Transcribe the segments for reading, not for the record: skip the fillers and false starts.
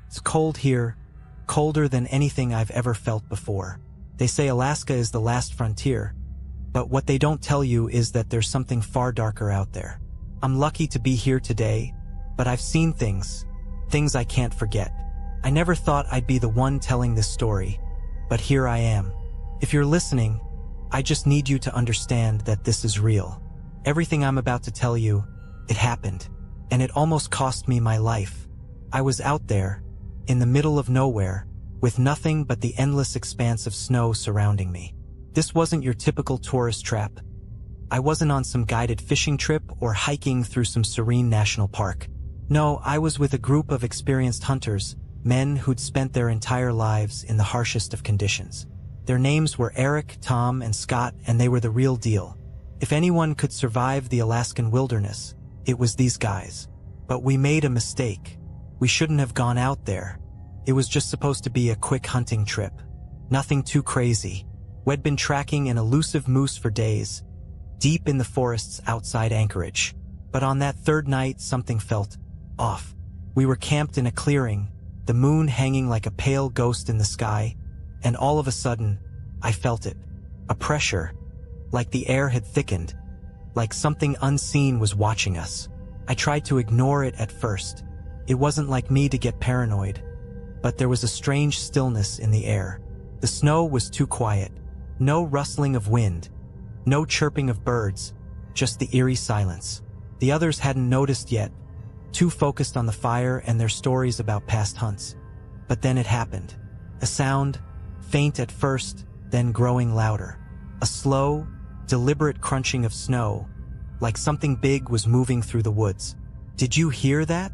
It's cold here, colder than anything I've ever felt before. They say Alaska is the last frontier, but what they don't tell you is that there's something far darker out there. I'm lucky to be here today, but I've seen things I can't forget. I never thought I'd be the one telling this story, but here I am. If you're listening, I just need you to understand that this is real. Everything I'm about to tell you, it happened, and it almost cost me my life. I was out there, in the middle of nowhere, with nothing but the endless expanse of snow surrounding me. This wasn't your typical tourist trap. I wasn't on some guided fishing trip or hiking through some serene national park. No, I was with a group of experienced hunters, men who'd spent their entire lives in the harshest of conditions. Their names were Eric, Tom, and Scott, and they were the real deal. If anyone could survive the Alaskan wilderness, it was these guys. But we made a mistake. We shouldn't have gone out there. It was just supposed to be a quick hunting trip. Nothing too crazy. We'd been tracking an elusive moose for days, deep in the forests outside Anchorage. But on that third night, something felt off. We were camped in a clearing, the moon hanging like a pale ghost in the sky, and all of a sudden, I felt it. A pressure, like the air had thickened, like something unseen was watching us. I tried to ignore it at first. It wasn't like me to get paranoid, but there was a strange stillness in the air. The snow was too quiet. No rustling of wind, no chirping of birds, just the eerie silence. The others hadn't noticed yet, too focused on the fire and their stories about past hunts. But then it happened. A sound, faint at first, then growing louder. A slow, deliberate crunching of snow, like something big was moving through the woods. "Did you hear that?"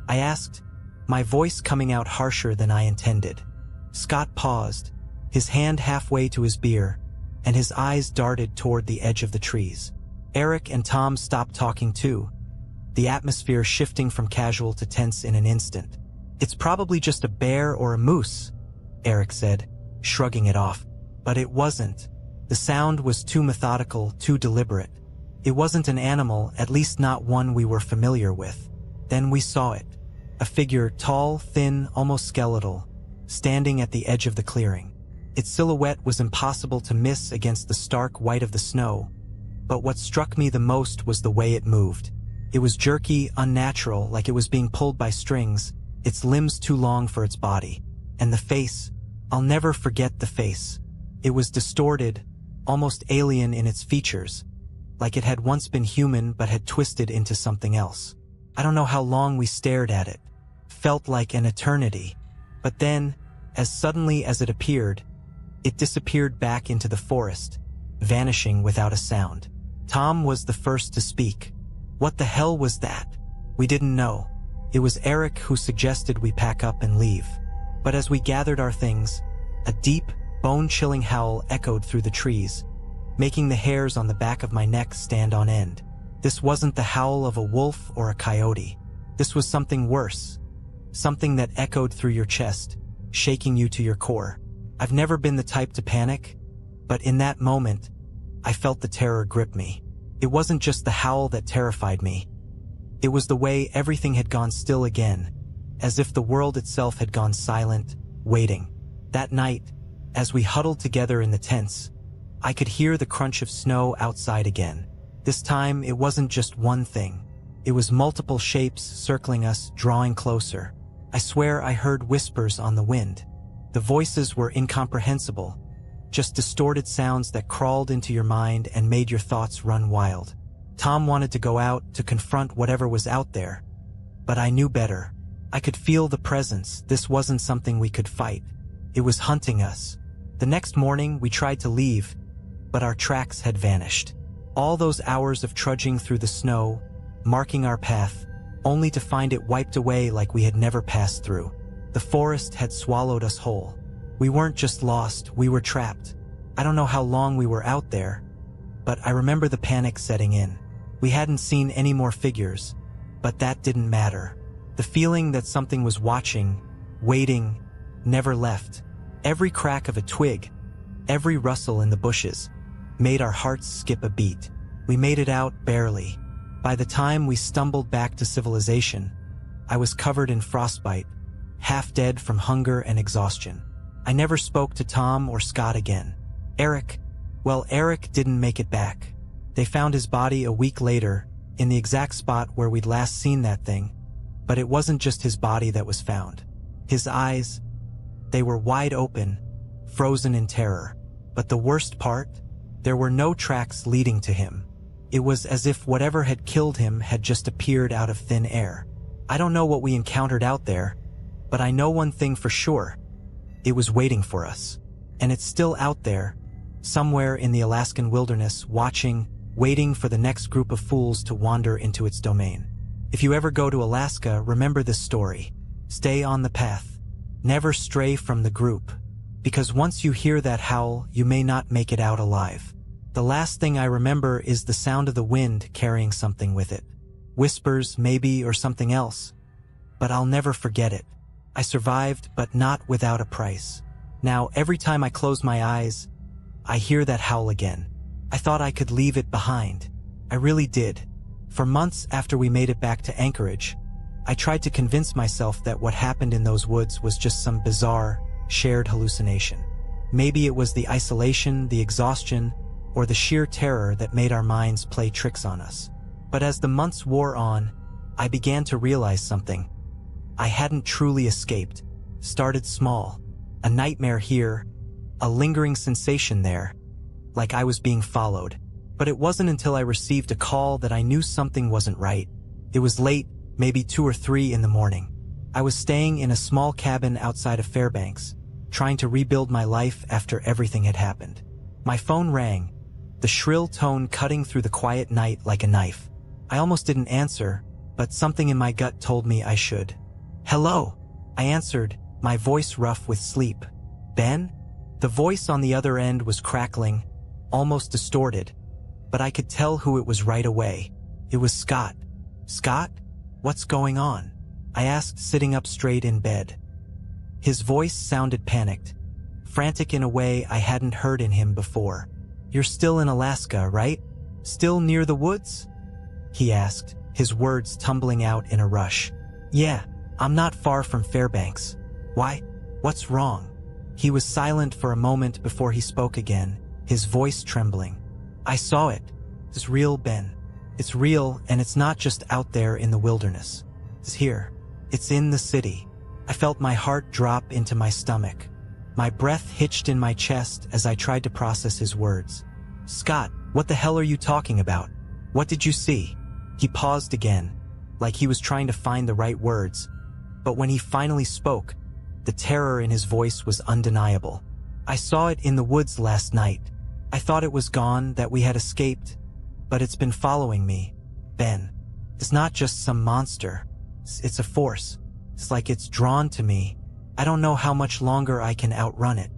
I asked, my voice coming out harsher than I intended. Scott paused, his hand halfway to his beer, and his eyes darted toward the edge of the trees. Eric and Tom stopped talking too, the atmosphere shifting from casual to tense in an instant. "It's probably just a bear or a moose," Eric said, shrugging it off. But it wasn't. The sound was too methodical, too deliberate. It wasn't an animal, at least not one we were familiar with. Then we saw it. A figure, tall, thin, almost skeletal, standing at the edge of the clearing. Its silhouette was impossible to miss against the stark white of the snow, but what struck me the most was the way it moved. It was jerky, unnatural, like it was being pulled by strings, its limbs too long for its body. And the face, I'll never forget the face. It was distorted, almost alien in its features, like it had once been human but had twisted into something else. I don't know how long we stared at it. Felt like an eternity. But then, as suddenly as it appeared, it disappeared back into the forest, vanishing without a sound. Tom was the first to speak. "What the hell was that?" We didn't know. It was Eric who suggested we pack up and leave. But as we gathered our things, a deep, bone-chilling howl echoed through the trees, making the hairs on the back of my neck stand on end. This wasn't the howl of a wolf or a coyote. This was something worse. Something that echoed through your chest, shaking you to your core. I've never been the type to panic, but in that moment, I felt the terror grip me. It wasn't just the howl that terrified me. It was the way everything had gone still again, as if the world itself had gone silent, waiting. That night, as we huddled together in the tents, I could hear the crunch of snow outside again. This time, it wasn't just one thing. It was multiple shapes circling us, drawing closer. I swear I heard whispers on the wind. The voices were incomprehensible, just distorted sounds that crawled into your mind and made your thoughts run wild. Tom wanted to go out to confront whatever was out there, but I knew better. I could feel the presence. This wasn't something we could fight. It was hunting us. The next morning, we tried to leave, but our tracks had vanished. All those hours of trudging through the snow, marking our path, only to find it wiped away like we had never passed through. The forest had swallowed us whole. We weren't just lost, we were trapped. I don't know how long we were out there, but I remember the panic setting in. We hadn't seen any more figures, but that didn't matter. The feeling that something was watching, waiting, never left. Every crack of a twig, every rustle in the bushes, made our hearts skip a beat. We made it out barely. By the time we stumbled back to civilization, I was covered in frostbite, half dead from hunger and exhaustion. I never spoke to Tom or Scott again. Eric didn't make it back. They found his body a week later, in the exact spot where we'd last seen that thing. But it wasn't just his body that was found. His eyes, they were wide open, frozen in terror. But the worst part? There were no tracks leading to him. It was as if whatever had killed him had just appeared out of thin air. I don't know what we encountered out there, but I know one thing for sure. It was waiting for us. And it's still out there, somewhere in the Alaskan wilderness, waiting for the next group of fools to wander into its domain. If you ever go to Alaska, remember this story. Stay on the path. Never stray from the group. Because once you hear that howl, you may not make it out alive. The last thing I remember is the sound of the wind carrying something with it. Whispers, maybe, or something else. But I'll never forget it. I survived, but not without a price. Now, every time I close my eyes, I hear that howl again. I thought I could leave it behind. I really did. For months after we made it back to Anchorage, I tried to convince myself that what happened in those woods was just some bizarre, shared hallucination. Maybe it was the isolation, the exhaustion, or the sheer terror that made our minds play tricks on us. But as the months wore on, I began to realize something. I hadn't truly escaped. Started small. A nightmare here, a lingering sensation there, like I was being followed. But it wasn't until I received a call that I knew something wasn't right. It was late, maybe 2 or 3 in the morning. I was staying in a small cabin outside of Fairbanks, trying to rebuild my life after everything had happened. My phone rang, the shrill tone cutting through the quiet night like a knife. I almost didn't answer, but something in my gut told me I should. "Hello," I answered, my voice rough with sleep. "Ben?" The voice on the other end was crackling, almost distorted, but I could tell who it was right away. It was Scott. "Scott? What's going on?" I asked, sitting up straight in bed. His voice sounded panicked, frantic in a way I hadn't heard in him before. "You're still in Alaska, right? Still near the woods?" he asked, his words tumbling out in a rush. "Yeah, I'm not far from Fairbanks. Why? What's wrong?" He was silent for a moment before he spoke again, his voice trembling. "I saw it. It's real, Ben. It's real, and it's not just out there in the wilderness. It's here. It's in the city." I felt my heart drop into my stomach. My breath hitched in my chest as I tried to process his words. "Scott, what the hell are you talking about? What did you see?" He paused again, like he was trying to find the right words. But when he finally spoke, the terror in his voice was undeniable. "I saw it in the woods last night. I thought it was gone, that we had escaped. But it's been following me, Ben. It's not just some monster. It's a force. It's like it's drawn to me. I don't know how much longer I can outrun it."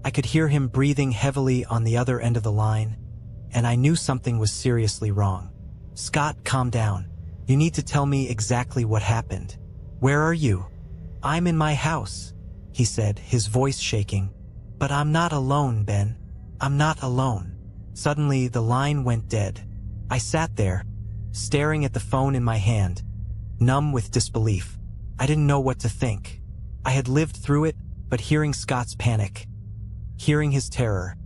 I could hear him breathing heavily on the other end of the line, and I knew something was seriously wrong. "Scott, calm down. You need to tell me exactly what happened. Where are you?" "I'm in my house," he said, his voice shaking. "But I'm not alone, Ben. I'm not alone." Suddenly, the line went dead. I sat there, staring at the phone in my hand, numb with disbelief. I didn't know what to think. I had lived through it, but hearing Scott's panic, hearing his terror,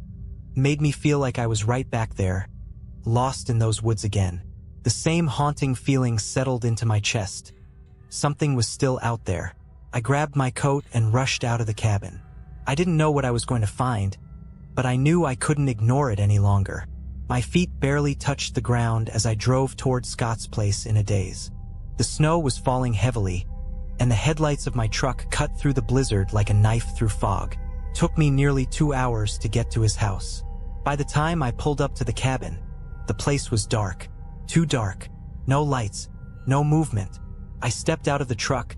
made me feel like I was right back there, lost in those woods again. The same haunting feeling settled into my chest. Something was still out there. I grabbed my coat and rushed out of the cabin. I didn't know what I was going to find, but I knew I couldn't ignore it any longer. My feet barely touched the ground as I drove toward Scott's place in a daze. The snow was falling heavily, and the headlights of my truck cut through the blizzard like a knife through fog. It took me nearly 2 hours to get to his house. By the time I pulled up to the cabin, the place was dark. Too dark. No lights. No movement. I stepped out of the truck,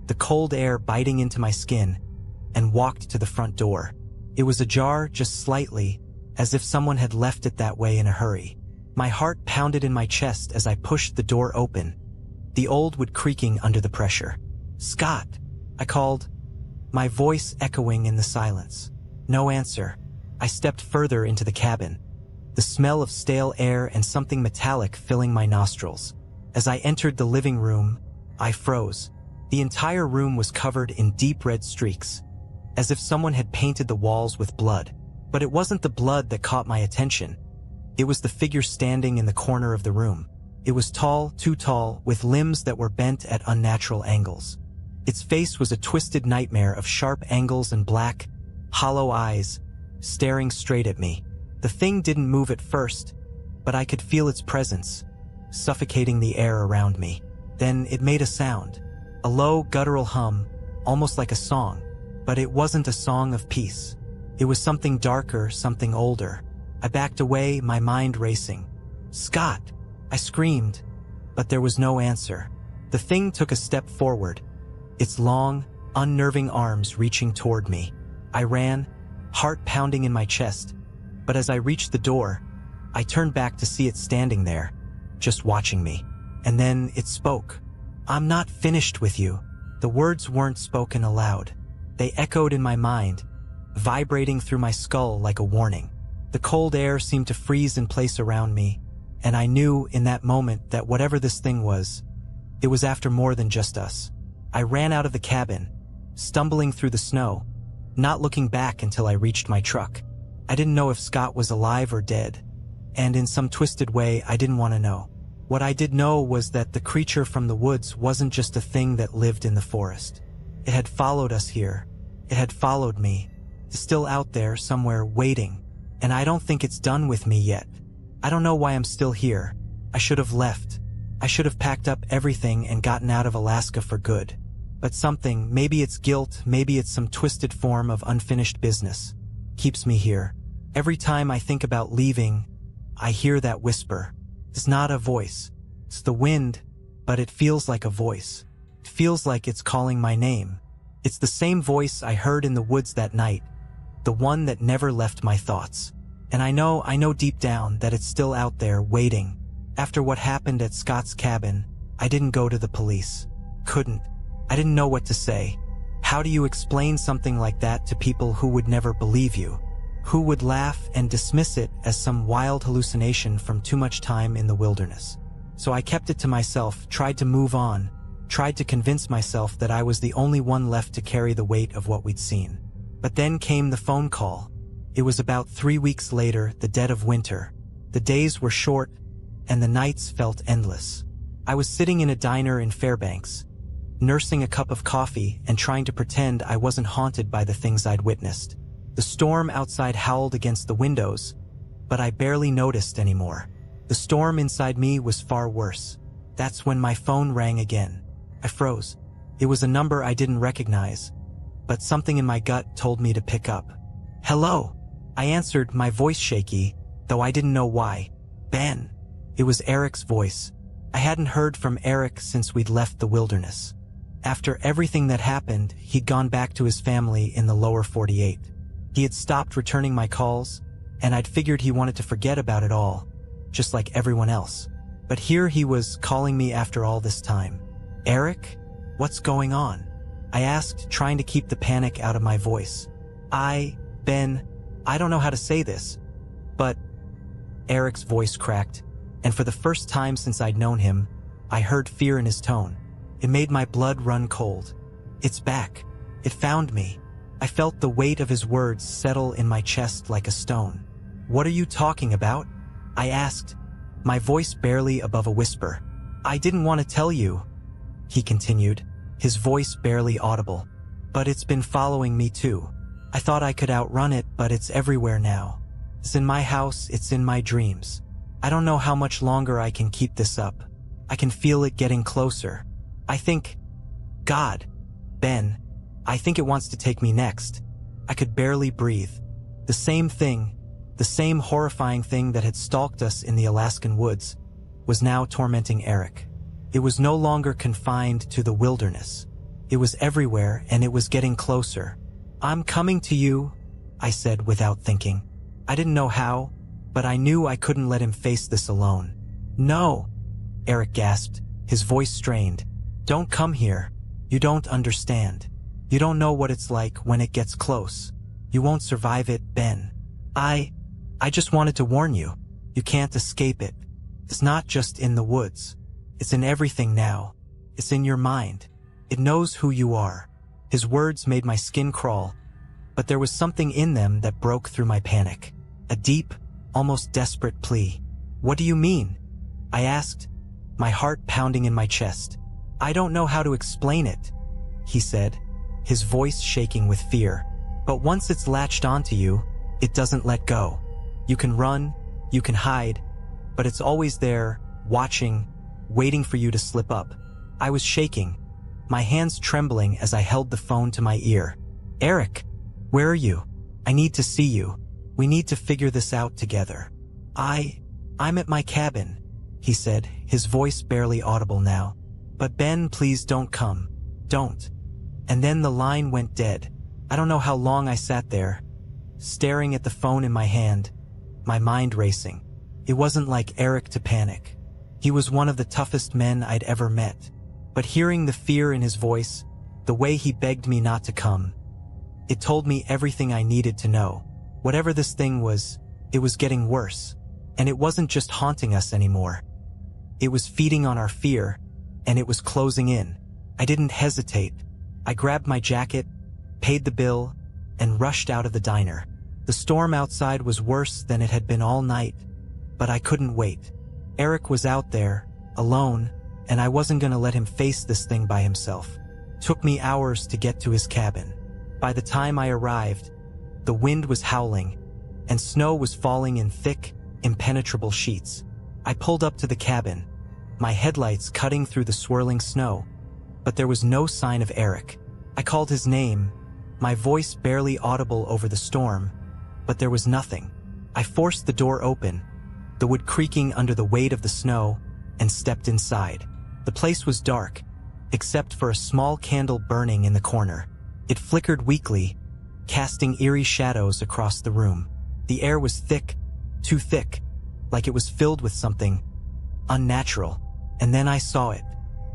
the cold air biting into my skin, and walked to the front door. It was ajar just slightly, as if someone had left it that way in a hurry. My heart pounded in my chest as I pushed the door open, the old wood creaking under the pressure. "Scott," I called, my voice echoing in the silence. No answer. I stepped further into the cabin, the smell of stale air and something metallic filling my nostrils. As I entered the living room, I froze. The entire room was covered in deep red streaks, as if someone had painted the walls with blood. But it wasn't the blood that caught my attention. It was the figure standing in the corner of the room. It was tall, too tall, with limbs that were bent at unnatural angles. Its face was a twisted nightmare of sharp angles and black, hollow eyes, staring straight at me. The thing didn't move at first, but I could feel its presence, suffocating the air around me. Then it made a sound, a low, guttural hum, almost like a song. But it wasn't a song of peace. It was something darker, something older. I backed away, my mind racing. "Scott!" I screamed, but there was no answer. The thing took a step forward, its long, unnerving arms reaching toward me. I ran, heart pounding in my chest, but as I reached the door, I turned back to see it standing there, just watching me. And then it spoke. "I'm not finished with you." The words weren't spoken aloud. They echoed in my mind, vibrating through my skull like a warning. The cold air seemed to freeze in place around me, and I knew in that moment that whatever this thing was, it was after more than just us. I ran out of the cabin, stumbling through the snow, not looking back until I reached my truck. I didn't know if Scott was alive or dead, and in some twisted way I didn't want to know. What I did know was that the creature from the woods wasn't just a thing that lived in the forest. It had followed us here. It had followed me. It's still out there somewhere waiting. And I don't think it's done with me yet. I don't know why I'm still here. I should have left. I should have packed up everything and gotten out of Alaska for good. But something, maybe it's guilt, maybe it's some twisted form of unfinished business, keeps me here. Every time I think about leaving, I hear that whisper. It's not a voice. It's the wind, but it feels like a voice. It feels like it's calling my name. It's the same voice I heard in the woods that night, the one that never left my thoughts. And I know deep down that it's still out there waiting. After what happened at Scott's cabin, I didn't go to the police. Couldn't. I didn't know what to say. How do you explain something like that to people who would never believe you? Who would laugh and dismiss it as some wild hallucination from too much time in the wilderness? So I kept it to myself, tried to move on, tried to convince myself that I was the only one left to carry the weight of what we'd seen. But then came the phone call. It was about 3 weeks later, the dead of winter. The days were short, and the nights felt endless. I was sitting in a diner in Fairbanks, nursing a cup of coffee and trying to pretend I wasn't haunted by the things I'd witnessed. The storm outside howled against the windows, but I barely noticed anymore. The storm inside me was far worse. That's when my phone rang again. I froze. It was a number I didn't recognize, but something in my gut told me to pick up. "Hello." I answered, my voice shaky, though I didn't know why. "Ben." It was Eric's voice. I hadn't heard from Eric since we'd left the wilderness. After everything that happened, he'd gone back to his family in the lower 48. He had stopped returning my calls, and I'd figured he wanted to forget about it all, just like everyone else. But here he was calling me after all this time. "Eric? What's going on?" I asked, trying to keep the panic out of my voice. Ben, I don't know how to say this, but..." Eric's voice cracked, and for the first time since I'd known him, I heard fear in his tone. It made my blood run cold. "It's back. It found me." I felt the weight of his words settle in my chest like a stone. "What are you talking about?" I asked, my voice barely above a whisper. "I didn't want to tell you," he continued, his voice barely audible. "But it's been following me too. I thought I could outrun it, but it's everywhere now. It's in my house, it's in my dreams. I don't know how much longer I can keep this up. I can feel it getting closer. I think... God, Ben, I think it wants to take me next." I could barely breathe. The same thing, the same horrifying thing that had stalked us in the Alaskan woods, was now tormenting Eric. It was no longer confined to the wilderness. It was everywhere, and it was getting closer. "I'm coming to you," I said without thinking. I didn't know how, but I knew I couldn't let him face this alone. "No," Eric gasped, his voice strained. "Don't come here. You don't understand. You don't know what it's like when it gets close. You won't survive it, Ben. I just wanted to warn you. You can't escape it. It's not just in the woods. It's in everything now. It's in your mind. It knows who you are. His words made my skin crawl, but there was something in them that broke through my panic. A deep, almost desperate plea. What do you mean? I asked, my heart pounding in my chest. I don't know how to explain it, he said, his voice shaking with fear. But once it's latched onto you, it doesn't let go. You can run, you can hide, but it's always there, watching, waiting for you to slip up. I was shaking, my hands trembling as I held the phone to my ear. Eric, where are you? I need to see you. We need to figure this out together. I'm at my cabin, he said, his voice barely audible now. But Ben, please don't come. Don't. And then the line went dead. I don't know how long I sat there, staring at the phone in my hand, my mind racing. It wasn't like Eric to panic. He was one of the toughest men I'd ever met. But hearing the fear in his voice, the way he begged me not to come, it told me everything I needed to know. Whatever this thing was, it was getting worse. And it wasn't just haunting us anymore. It was feeding on our fear, and it was closing in. I didn't hesitate. I grabbed my jacket, paid the bill, and rushed out of the diner. The storm outside was worse than it had been all night, but I couldn't wait. Eric was out there, alone, and I wasn't going to let him face this thing by himself. It took me hours to get to his cabin. By the time I arrived, the wind was howling, and snow was falling in thick, impenetrable sheets. I pulled up to the cabin, my headlights cutting through the swirling snow, but there was no sign of Eric. I called his name, my voice barely audible over the storm, but there was nothing. I forced the door open, the wood creaking under the weight of the snow, and stepped inside. The place was dark, except for a small candle burning in the corner. It flickered weakly, casting eerie shadows across the room. The air was thick, too thick, like it was filled with something unnatural. And then I saw it.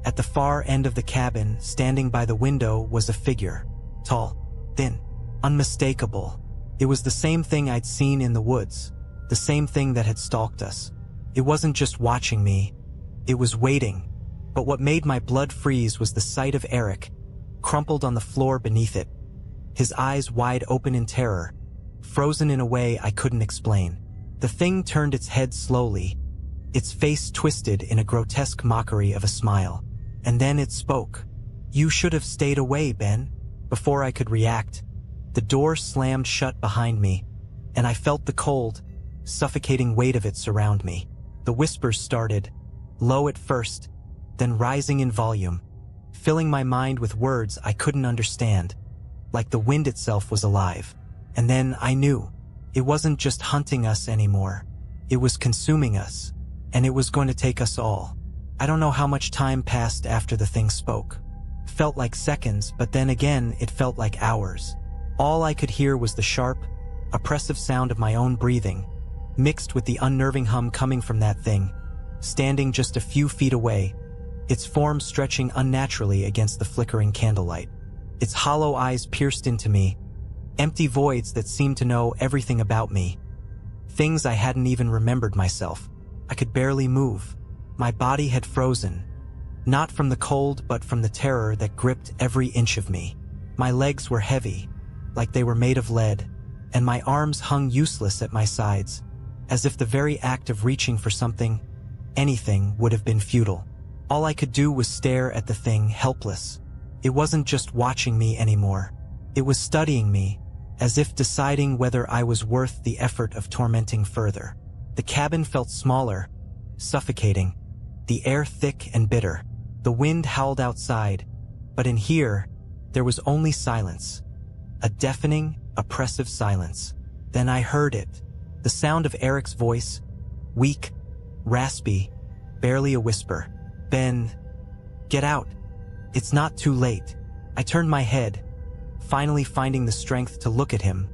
At the far end of the cabin, standing by the window, was a figure. Tall, thin, unmistakable. It was the same thing I'd seen in the woods, the same thing that had stalked us. It wasn't just watching me, it was waiting. But what made my blood freeze was the sight of Eric, crumpled on the floor beneath it, his eyes wide open in terror, frozen in a way I couldn't explain. The thing turned its head slowly, its face twisted in a grotesque mockery of a smile. And then it spoke. "You should have stayed away, Ben." Before I could react, the door slammed shut behind me, and I felt the cold, suffocating weight of it surround me. The whispers started, low at first, then rising in volume, filling my mind with words I couldn't understand, like the wind itself was alive. And then I knew. It wasn't just hunting us anymore. It was consuming us, and it was going to take us all. I don't know how much time passed after the thing spoke. It felt like seconds, but then again it felt like hours. All I could hear was the sharp, oppressive sound of my own breathing, mixed with the unnerving hum coming from that thing, standing just a few feet away, its form stretching unnaturally against the flickering candlelight. Its hollow eyes pierced into me, empty voids that seemed to know everything about me, things I hadn't even remembered myself. I could barely move. My body had frozen, not from the cold but from the terror that gripped every inch of me. My legs were heavy, like they were made of lead, and my arms hung useless at my sides, as if the very act of reaching for something, anything, would have been futile. All I could do was stare at the thing, helpless. It wasn't just watching me anymore. It was studying me, as if deciding whether I was worth the effort of tormenting further. The cabin felt smaller, suffocating, the air thick and bitter. The wind howled outside, but in here, there was only silence. A deafening, oppressive silence. Then I heard it. The sound of Eric's voice, weak, raspy, barely a whisper. "Ben, get out. It's not too late." I turned my head, finally finding the strength to look at him,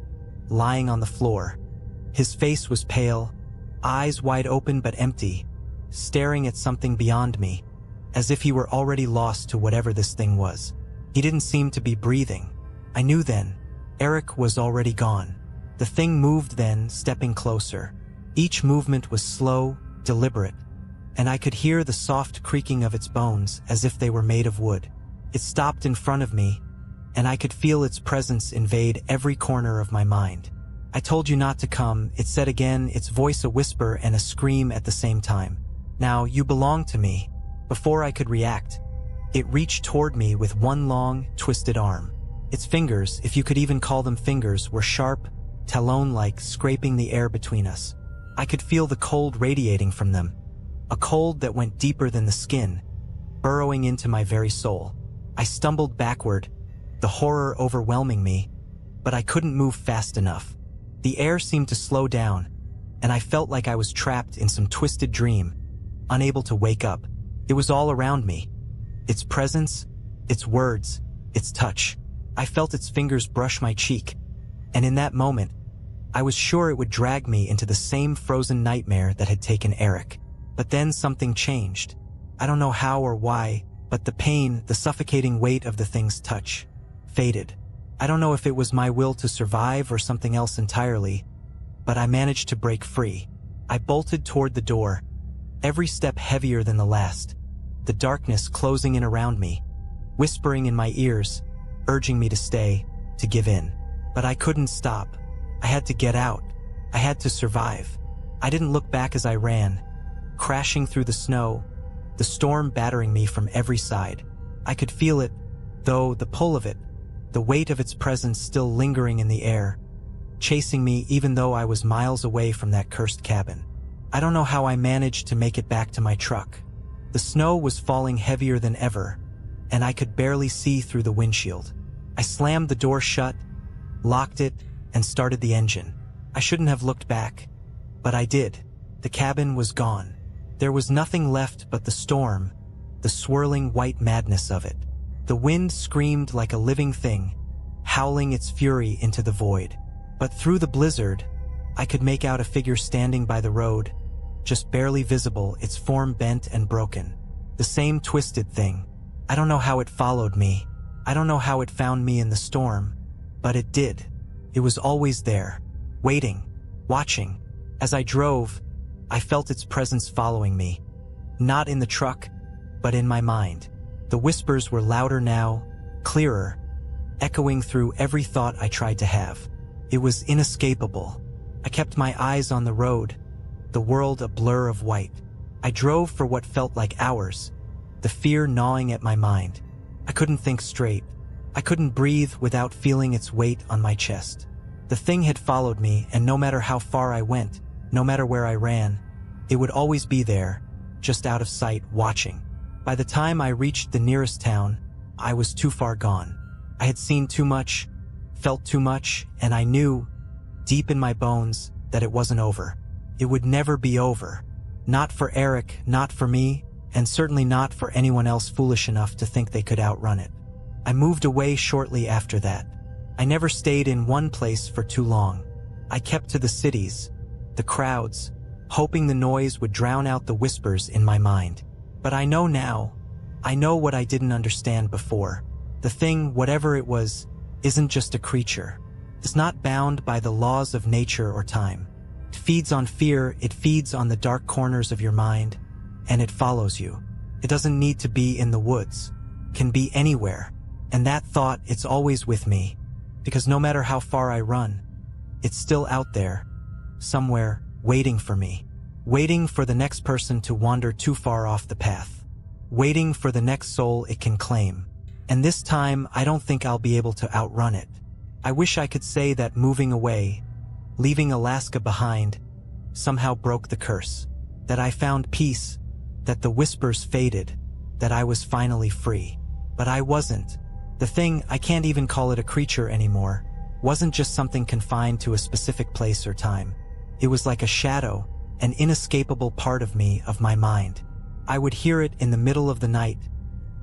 lying on the floor. His face was pale, eyes wide open but empty, staring at something beyond me, as if he were already lost to whatever this thing was. He didn't seem to be breathing. I knew then. Eric was already gone. The thing moved then, stepping closer. Each movement was slow, deliberate, and I could hear the soft creaking of its bones as if they were made of wood. It stopped in front of me, and I could feel its presence invade every corner of my mind. "I told you not to come," it said again, its voice a whisper and a scream at the same time. "Now, you belong to me." Before I could react, it reached toward me with one long, twisted arm. Its fingers, if you could even call them fingers, were sharp, talon-like, scraping the air between us. I could feel the cold radiating from them, a cold that went deeper than the skin, burrowing into my very soul. I stumbled backward, the horror overwhelming me, but I couldn't move fast enough. The air seemed to slow down, and I felt like I was trapped in some twisted dream, unable to wake up. It was all around me. Its presence, its words, its touch. I felt its fingers brush my cheek, and in that moment, I was sure it would drag me into the same frozen nightmare that had taken Eric. But then something changed. I don't know how or why, but the pain, the suffocating weight of the thing's touch, faded. I don't know if it was my will to survive or something else entirely, but I managed to break free. I bolted toward the door, every step heavier than the last, the darkness closing in around me, whispering in my ears, urging me to stay, to give in. But I couldn't stop. I had to get out. I had to survive. I didn't look back as I ran, crashing through the snow, the storm battering me from every side. I could feel it, though, the pull of it, the weight of its presence still lingering in the air, chasing me even though I was miles away from that cursed cabin. I don't know how I managed to make it back to my truck. The snow was falling heavier than ever, and I could barely see through the windshield. I slammed the door shut, locked it, and started the engine. I shouldn't have looked back, but I did. The cabin was gone. There was nothing left but the storm, the swirling white madness of it. The wind screamed like a living thing, howling its fury into the void. But through the blizzard, I could make out a figure standing by the road, just barely visible, its form bent and broken. The same twisted thing. I don't know how it followed me. I don't know how it found me in the storm, but it did. It was always there, waiting, watching. As I drove, I felt its presence following me, not in the truck, but in my mind. The whispers were louder now, clearer, echoing through every thought I tried to have. It was inescapable. I kept my eyes on the road, the world a blur of white. I drove for what felt like hours, the fear gnawing at my mind. I couldn't think straight. I couldn't breathe without feeling its weight on my chest. The thing had followed me, and no matter how far I went, no matter where I ran, it would always be there, just out of sight, watching. By the time I reached the nearest town, I was too far gone. I had seen too much, felt too much, and I knew, deep in my bones, that it wasn't over. It would never be over. Not for Eric, not for me, and certainly not for anyone else foolish enough to think they could outrun it. I moved away shortly after that. I never stayed in one place for too long. I kept to the cities, the crowds, hoping the noise would drown out the whispers in my mind. But I know now. I know what I didn't understand before. The thing, whatever it was, isn't just a creature. It's not bound by the laws of nature or time. It feeds on fear, it feeds on the dark corners of your mind, and it follows you. It doesn't need to be in the woods. It can be anywhere. And that thought, it's always with me, because no matter how far I run, it's still out there, somewhere, waiting for me. Waiting for the next person to wander too far off the path. Waiting for the next soul it can claim. And this time, I don't think I'll be able to outrun it. I wish I could say that moving away, leaving Alaska behind, somehow broke the curse. That I found peace, that the whispers faded, that I was finally free. But I wasn't. The thing, I can't even call it a creature anymore, wasn't just something confined to a specific place or time. It was like a shadow, an inescapable part of me, of my mind. I would hear it in the middle of the night,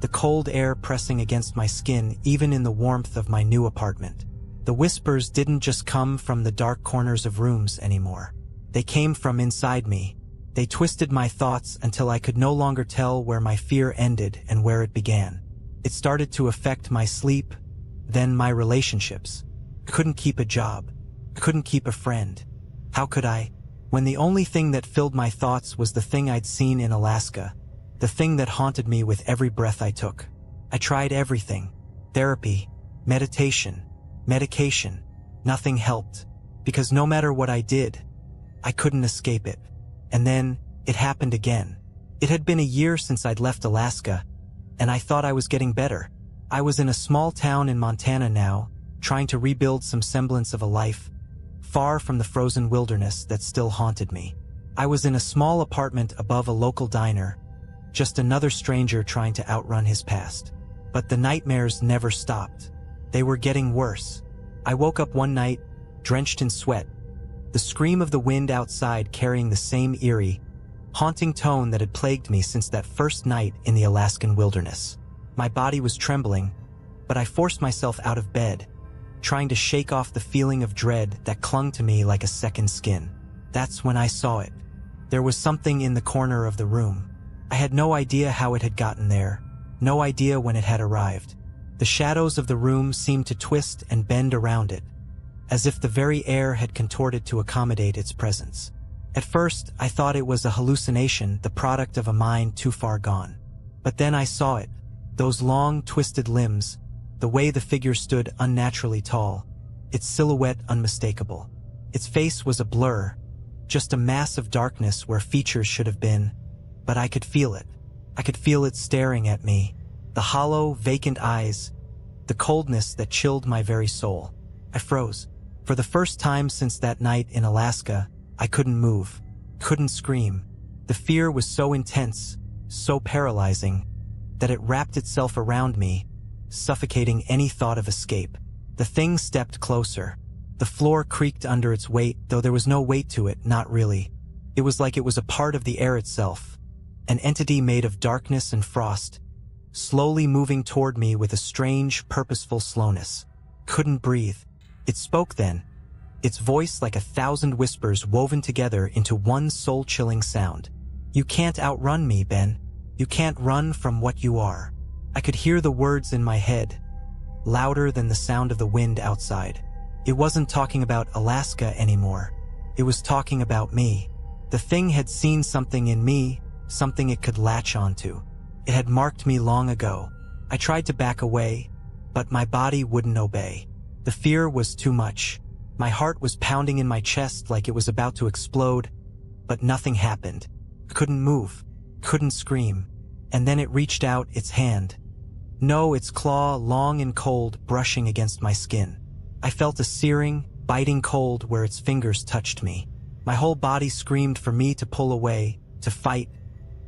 the cold air pressing against my skin even in the warmth of my new apartment. The whispers didn't just come from the dark corners of rooms anymore. They came from inside me. They twisted my thoughts until I could no longer tell where my fear ended and where it began. It started to affect my sleep, then my relationships. I couldn't keep a job. I couldn't keep a friend. How could I, when the only thing that filled my thoughts was the thing I'd seen in Alaska, the thing that haunted me with every breath I took? I tried everything. Therapy, meditation, medication. Nothing helped. Because no matter what I did, I couldn't escape it. And then, it happened again. It had been a year since I'd left Alaska, and I thought I was getting better. I was in a small town in Montana now, trying to rebuild some semblance of a life, far from the frozen wilderness that still haunted me. I was in a small apartment above a local diner, just another stranger trying to outrun his past. But the nightmares never stopped. They were getting worse. I woke up one night, drenched in sweat, the scream of the wind outside carrying the same eerie, haunting tone that had plagued me since that first night in the Alaskan wilderness. My body was trembling, but I forced myself out of bed, trying to shake off the feeling of dread that clung to me like a second skin. That's when I saw it. There was something in the corner of the room. I had no idea how it had gotten there, no idea when it had arrived. The shadows of the room seemed to twist and bend around it, as if the very air had contorted to accommodate its presence. At first, I thought it was a hallucination, the product of a mind too far gone. But then I saw it, those long, twisted limbs, the way the figure stood unnaturally tall, its silhouette unmistakable. Its face was a blur, just a mass of darkness where features should have been, but I could feel it. I could feel it staring at me, the hollow, vacant eyes, the coldness that chilled my very soul. I froze. For the first time since that night in Alaska, I couldn't move, couldn't scream. The fear was so intense, so paralyzing, that it wrapped itself around me, suffocating any thought of escape. The thing stepped closer. The floor creaked under its weight, though there was no weight to it, not really. It was like it was a part of the air itself, an entity made of darkness and frost, slowly moving toward me with a strange, purposeful slowness. Couldn't breathe. It spoke then, its voice like 1,000 whispers woven together into one soul-chilling sound. "You can't outrun me, Ben. You can't run from what you are." I could hear the words in my head, louder than the sound of the wind outside. It wasn't talking about Alaska anymore. It was talking about me. The thing had seen something in me, something it could latch onto. It had marked me long ago. I tried to back away, but my body wouldn't obey. The fear was too much. My heart was pounding in my chest like it was about to explode, but nothing happened. I couldn't move, couldn't scream. And then it reached out its hand. No, its claw, long and cold, brushing against my skin. I felt a searing, biting cold where its fingers touched me. My whole body screamed for me to pull away, to fight,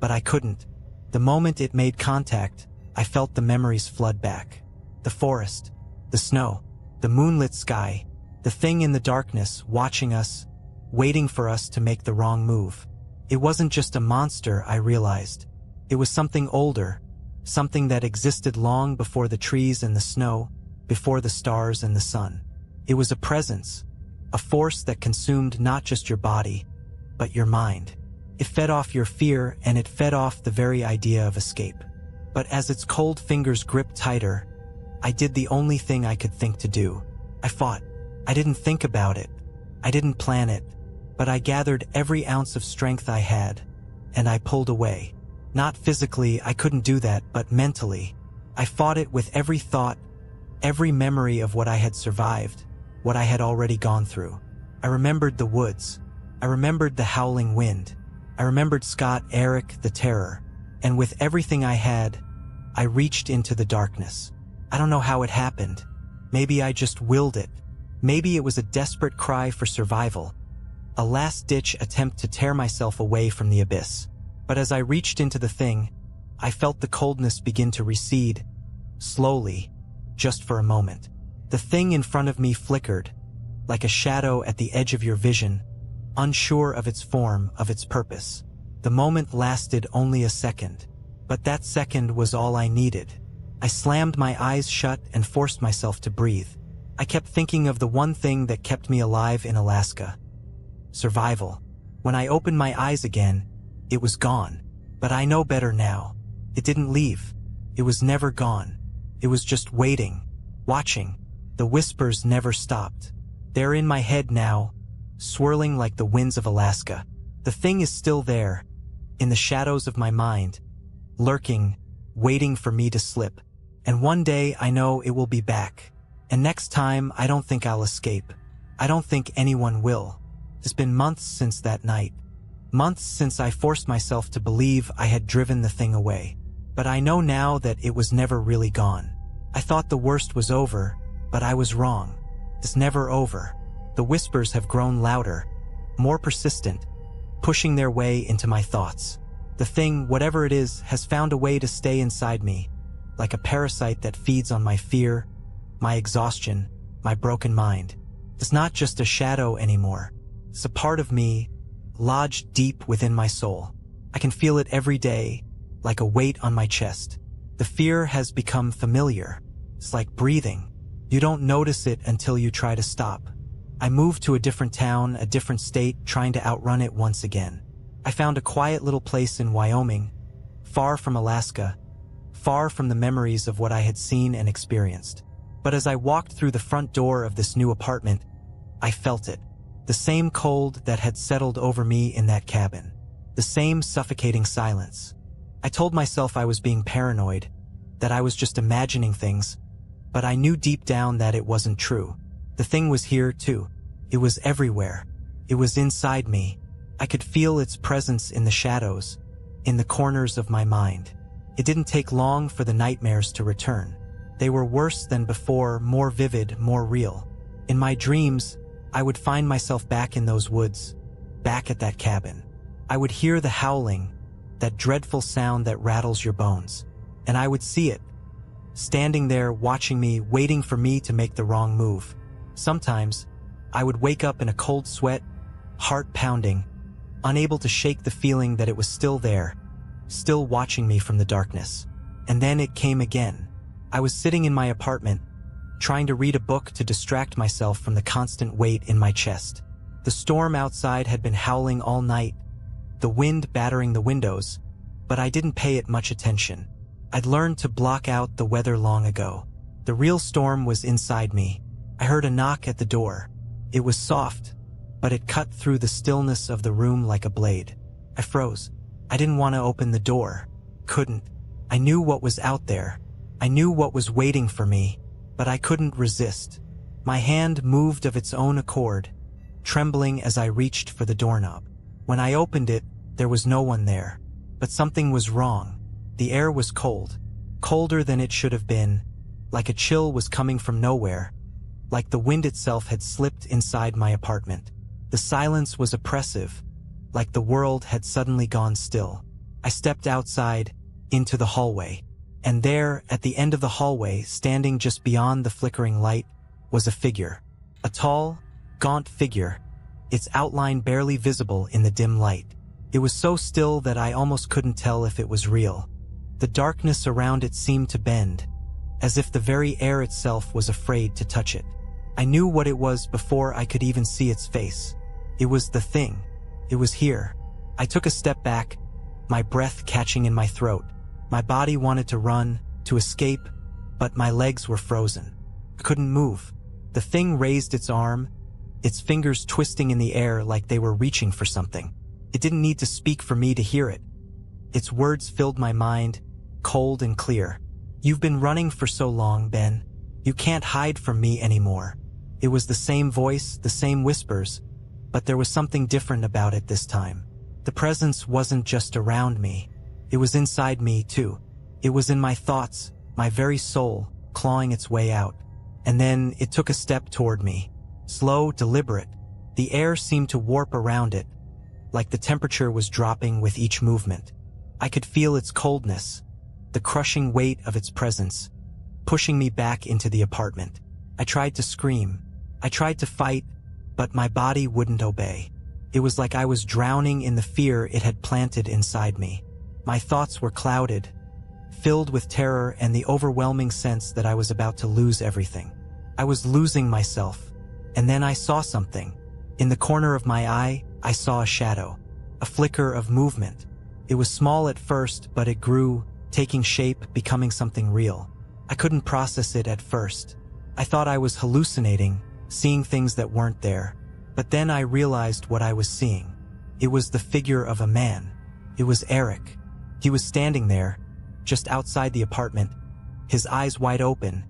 but I couldn't. The moment it made contact, I felt the memories flood back. The forest, the snow, the moonlit sky, the thing in the darkness watching us, waiting for us to make the wrong move. It wasn't just a monster, I realized. It was something older, something that existed long before the trees and the snow, before the stars and the sun. It was a presence, a force that consumed not just your body, but your mind. It fed off your fear, and it fed off the very idea of escape. But as its cold fingers gripped tighter, I did the only thing I could think to do. I fought. I didn't think about it. I didn't plan it. But I gathered every ounce of strength I had, and I pulled away. Not physically, I couldn't do that, but mentally. I fought it with every thought, every memory of what I had survived, what I had already gone through. I remembered the woods. I remembered the howling wind. I remembered Scott, Eric, the terror. And with everything I had, I reached into the darkness. I don't know how it happened. Maybe I just willed it. Maybe it was a desperate cry for survival, a last-ditch attempt to tear myself away from the abyss. But as I reached into the thing, I felt the coldness begin to recede, slowly, just for a moment. The thing in front of me flickered, like a shadow at the edge of your vision, unsure of its form, of its purpose. The moment lasted only a second, but that second was all I needed. I slammed my eyes shut and forced myself to breathe. I kept thinking of the one thing that kept me alive in Alaska: survival. When I opened my eyes again, it was gone. But I know better now. It didn't leave. It was never gone. It was just waiting, watching. The whispers never stopped. They're in my head now, swirling like the winds of Alaska. The thing is still there, in the shadows of my mind, lurking, waiting for me to slip. And one day I know it will be back. And next time I don't think I'll escape. I don't think anyone will. It's been months since that night. Months since I forced myself to believe I had driven the thing away. But I know now that it was never really gone. I thought the worst was over, but I was wrong. It's never over. The whispers have grown louder, more persistent, pushing their way into my thoughts. The thing, whatever it is, has found a way to stay inside me, like a parasite that feeds on my fear, my exhaustion, my broken mind. It's not just a shadow anymore. It's a part of me, lodged deep within my soul. I can feel it every day, like a weight on my chest. The fear has become familiar. It's like breathing. You don't notice it until you try to stop. I moved to a different town, a different state, trying to outrun it once again. I found a quiet little place in Wyoming, far from Alaska, far from the memories of what I had seen and experienced. But as I walked through the front door of this new apartment, I felt it. The same cold that had settled over me in that cabin. The same suffocating silence. I told myself I was being paranoid, that I was just imagining things, but I knew deep down that it wasn't true. The thing was here too. It was everywhere. It was inside me. I could feel its presence in the shadows, in the corners of my mind. It didn't take long for the nightmares to return. They were worse than before, more vivid, more real. In my dreams, I would find myself back in those woods, back at that cabin. I would hear the howling, that dreadful sound that rattles your bones. And I would see it, standing there watching me, waiting for me to make the wrong move. Sometimes, I would wake up in a cold sweat, heart pounding, unable to shake the feeling that it was still there, still watching me from the darkness. And then it came again. I was sitting in my apartment, trying to read a book to distract myself from the constant weight in my chest. The storm outside had been howling all night, the wind battering the windows, but I didn't pay it much attention. I'd learned to block out the weather long ago. The real storm was inside me. I heard a knock at the door. It was soft, but it cut through the stillness of the room like a blade. I froze. I didn't want to open the door. Couldn't. I knew what was out there. I knew what was waiting for me, but I couldn't resist. My hand moved of its own accord, trembling as I reached for the doorknob. When I opened it, there was no one there. But something was wrong. The air was cold, colder than it should have been, like a chill was coming from nowhere, like the wind itself had slipped inside my apartment. The silence was oppressive, like the world had suddenly gone still. I stepped outside, into the hallway, and there, at the end of the hallway, standing just beyond the flickering light, was a figure. A tall, gaunt figure, its outline barely visible in the dim light. It was so still that I almost couldn't tell if it was real. The darkness around it seemed to bend, as if the very air itself was afraid to touch it. I knew what it was before I could even see its face. It was the thing. It was here. I took a step back, my breath catching in my throat. My body wanted to run, to escape, but my legs were frozen. I couldn't move. The thing raised its arm, its fingers twisting in the air like they were reaching for something. It didn't need to speak for me to hear it. Its words filled my mind, cold and clear. "You've been running for so long, Ben. You can't hide from me anymore." It was the same voice, the same whispers, but there was something different about it this time. The presence wasn't just around me. It was inside me, too. It was in my thoughts, my very soul, clawing its way out. And then it took a step toward me. Slow, deliberate. The air seemed to warp around it, like the temperature was dropping with each movement. I could feel its coldness, the crushing weight of its presence, pushing me back into the apartment. I tried to scream. I tried to fight, but my body wouldn't obey. It was like I was drowning in the fear it had planted inside me. My thoughts were clouded, filled with terror and the overwhelming sense that I was about to lose everything. I was losing myself. And then I saw something. In the corner of my eye, I saw a shadow, a flicker of movement. It was small at first, but it grew, taking shape, becoming something real. I couldn't process it at first. I thought I was hallucinating, seeing things that weren't there. But then I realized what I was seeing. It was the figure of a man. It was Eric. He was standing there, just outside the apartment, his eyes wide open,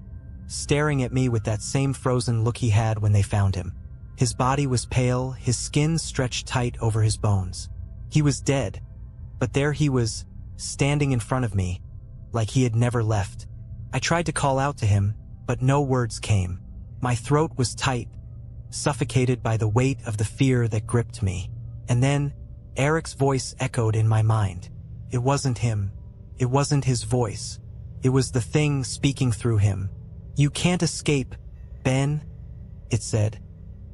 staring at me with that same frozen look he had when they found him. His body was pale, his skin stretched tight over his bones. He was dead, but there he was, standing in front of me, like he had never left. I tried to call out to him, but no words came. My throat was tight, suffocated by the weight of the fear that gripped me. And then, Eric's voice echoed in my mind. It wasn't him. It wasn't his voice. It was the thing speaking through him. "You can't escape, Ben," it said,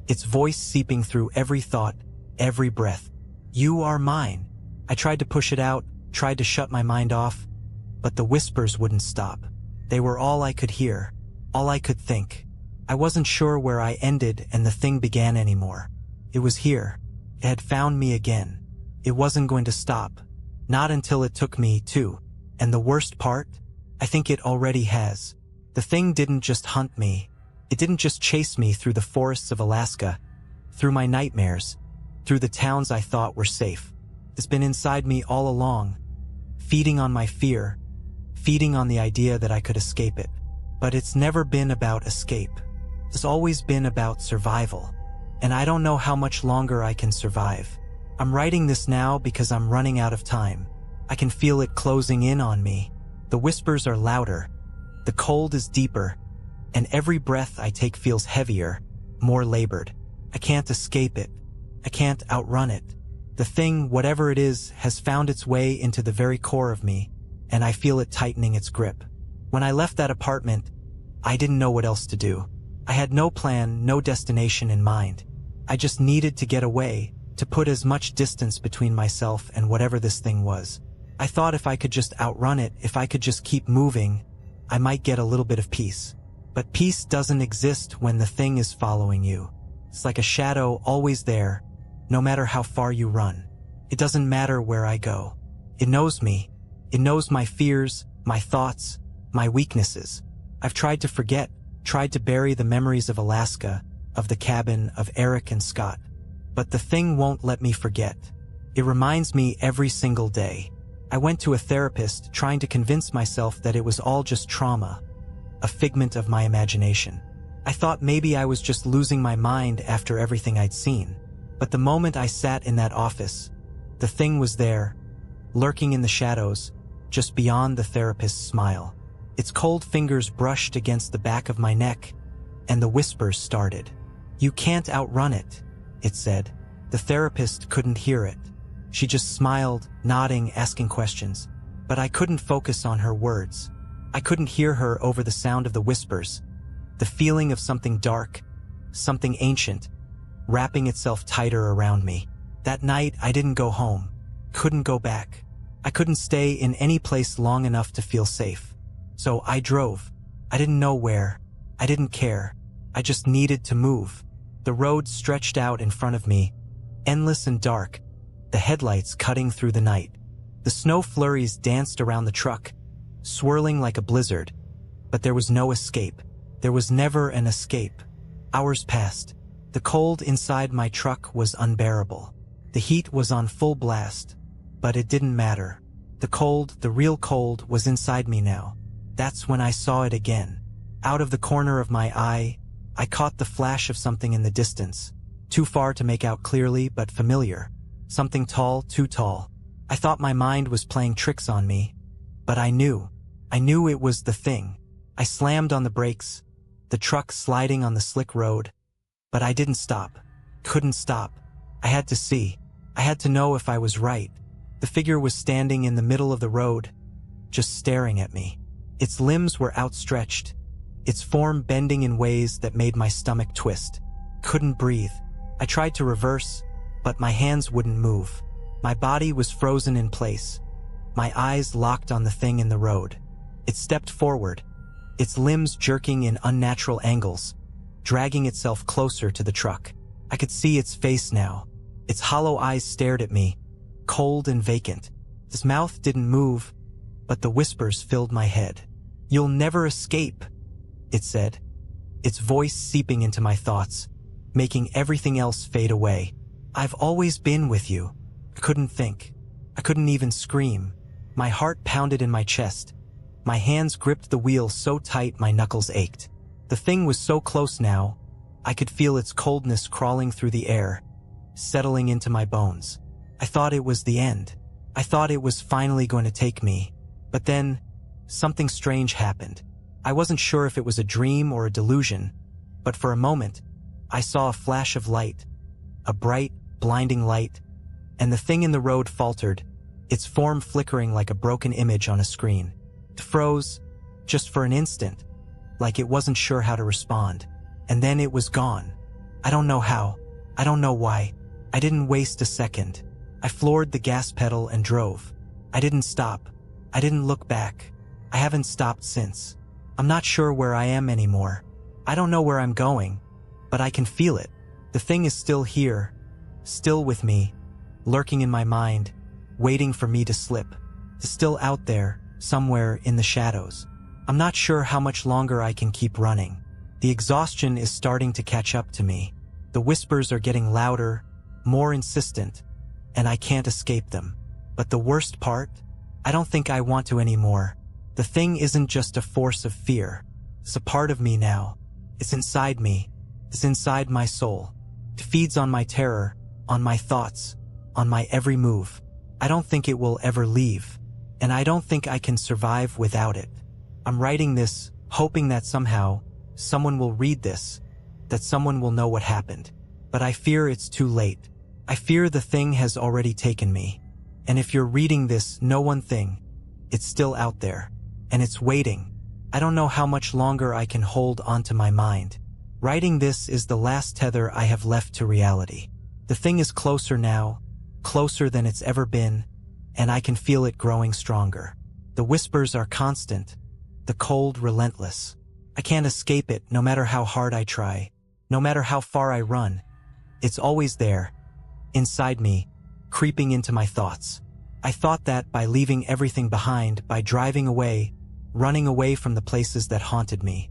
its voice seeping through every thought, every breath. "You are mine." I tried to push it out, tried to shut my mind off, but the whispers wouldn't stop. They were all I could hear, all I could think. I wasn't sure where I ended and the thing began anymore. It was here. It had found me again. It wasn't going to stop. Not until it took me, too. And the worst part? I think it already has. The thing didn't just hunt me. It didn't just chase me through the forests of Alaska, through my nightmares, through the towns I thought were safe. It's been inside me all along, feeding on my fear, feeding on the idea that I could escape it. But it's never been about escape. It's always been about survival. And I don't know how much longer I can survive. I'm writing this now because I'm running out of time. I can feel it closing in on me. The whispers are louder. The cold is deeper. And every breath I take feels heavier, more labored. I can't escape it. I can't outrun it. The thing, whatever it is, has found its way into the very core of me, and I feel it tightening its grip. When I left that apartment, I didn't know what else to do. I had no plan, no destination in mind. I just needed to get away, to put as much distance between myself and whatever this thing was. I thought if I could just outrun it, if I could just keep moving, I might get a little bit of peace. But peace doesn't exist when the thing is following you. It's like a shadow always there, no matter how far you run. It doesn't matter where I go. It knows me. It knows my fears, my thoughts, my weaknesses. I've tried to forget, tried to bury the memories of Alaska, of the cabin, of Eric and Scott. But the thing won't let me forget. It reminds me every single day. I went to a therapist trying to convince myself that it was all just trauma, a figment of my imagination. I thought maybe I was just losing my mind after everything I'd seen. But the moment I sat in that office, the thing was there, lurking in the shadows, just beyond the therapist's smile. Its cold fingers brushed against the back of my neck, and the whispers started. "You can't outrun it," it said. The therapist couldn't hear it. She just smiled, nodding, asking questions. But I couldn't focus on her words. I couldn't hear her over the sound of the whispers, the feeling of something dark, something ancient, wrapping itself tighter around me. That night, I didn't go home, couldn't go back. I couldn't stay in any place long enough to feel safe. So I drove. I didn't know where. I didn't care. I just needed to move. The road stretched out in front of me, endless and dark, the headlights cutting through the night. The snow flurries danced around the truck, swirling like a blizzard. But there was no escape. There was never an escape. Hours passed. The cold inside my truck was unbearable. The heat was on full blast, but it didn't matter. The cold, the real cold, was inside me now. That's when I saw it again. Out of the corner of my eye, I caught the flash of something in the distance, too far to make out clearly, but familiar. Something tall, too tall. I thought my mind was playing tricks on me, but I knew it was the thing. I slammed on the brakes, the truck sliding on the slick road, but I didn't stop, couldn't stop. I had to see. I had to know if I was right. The figure was standing in the middle of the road, just staring at me. Its limbs were outstretched, its form bending in ways that made my stomach twist. Couldn't breathe. I tried to reverse, but my hands wouldn't move. My body was frozen in place, my eyes locked on the thing in the road. It stepped forward, its limbs jerking in unnatural angles, dragging itself closer to the truck. I could see its face now. Its hollow eyes stared at me, cold and vacant. Its mouth didn't move, but the whispers filled my head. "You'll never escape," it said, its voice seeping into my thoughts, making everything else fade away. "I've always been with you." I couldn't think. I couldn't even scream. My heart pounded in my chest. My hands gripped the wheel so tight my knuckles ached. The thing was so close now, I could feel its coldness crawling through the air, settling into my bones. I thought it was the end. I thought it was finally going to take me. But then, something strange happened. I wasn't sure if it was a dream or a delusion, but for a moment, I saw a flash of light, a bright, blinding light, and the thing in the road faltered, its form flickering like a broken image on a screen. It froze, just for an instant, like it wasn't sure how to respond. And then it was gone. I don't know how. I don't know why. I didn't waste a second. I floored the gas pedal and drove. I didn't stop. I didn't look back. I haven't stopped since. I'm not sure where I am anymore. I don't know where I'm going, but I can feel it. The thing is still here, still with me, lurking in my mind, waiting for me to slip. It's still out there, somewhere in the shadows. I'm not sure how much longer I can keep running. The exhaustion is starting to catch up to me. The whispers are getting louder, more insistent, and I can't escape them. But the worst part? I don't think I want to anymore. The thing isn't just a force of fear. It's a part of me now. It's inside me. It's inside my soul. It feeds on my terror, on my thoughts, on my every move. I don't think it will ever leave, and I don't think I can survive without it. I'm writing this, hoping that somehow, someone will read this, that someone will know what happened. But I fear it's too late. I fear the thing has already taken me. And if you're reading this, know one thing. It's still out there. And it's waiting. I don't know how much longer I can hold onto my mind. Writing this is the last tether I have left to reality. The thing is closer now, closer than it's ever been, and I can feel it growing stronger. The whispers are constant, the cold relentless. I can't escape it no matter how hard I try, no matter how far I run. It's always there, inside me, creeping into my thoughts. I thought that by leaving everything behind, by driving away, running away from the places that haunted me,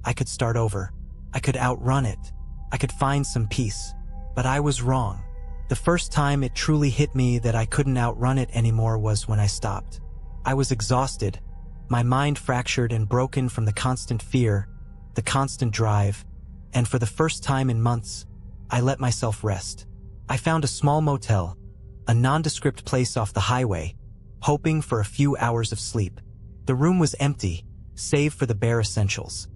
I could start over. I could outrun it. I could find some peace. But I was wrong. The first time it truly hit me that I couldn't outrun it anymore was when I stopped. I was exhausted, my mind fractured and broken from the constant fear, the constant drive, and for the first time in months, I let myself rest. I found a small motel, a nondescript place off the highway, hoping for a few hours of sleep. The room was empty, save for the bare essentials.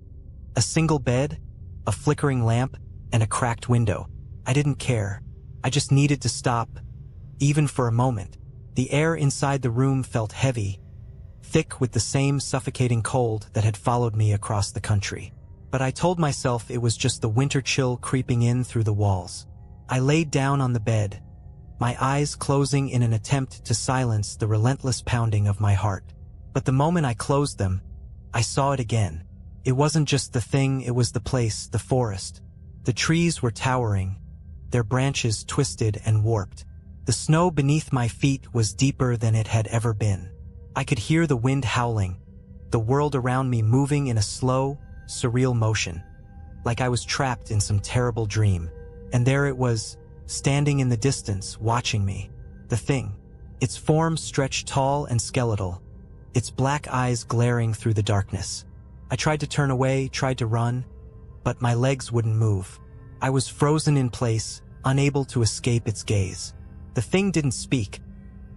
A single bed, a flickering lamp, and a cracked window. I didn't care. I just needed to stop, even for a moment. The air inside the room felt heavy, thick with the same suffocating cold that had followed me across the country. But I told myself it was just the winter chill creeping in through the walls. I laid down on the bed, my eyes closing in an attempt to silence the relentless pounding of my heart. But the moment I closed them, I saw it again. It wasn't just the thing, it was the place, the forest. The trees were towering, their branches twisted and warped. The snow beneath my feet was deeper than it had ever been. I could hear the wind howling, the world around me moving in a slow, surreal motion, like I was trapped in some terrible dream. And there it was, standing in the distance, watching me. The thing. Its form stretched tall and skeletal, its black eyes glaring through the darkness. I tried to turn away, tried to run, but my legs wouldn't move. I was frozen in place, unable to escape its gaze. The thing didn't speak,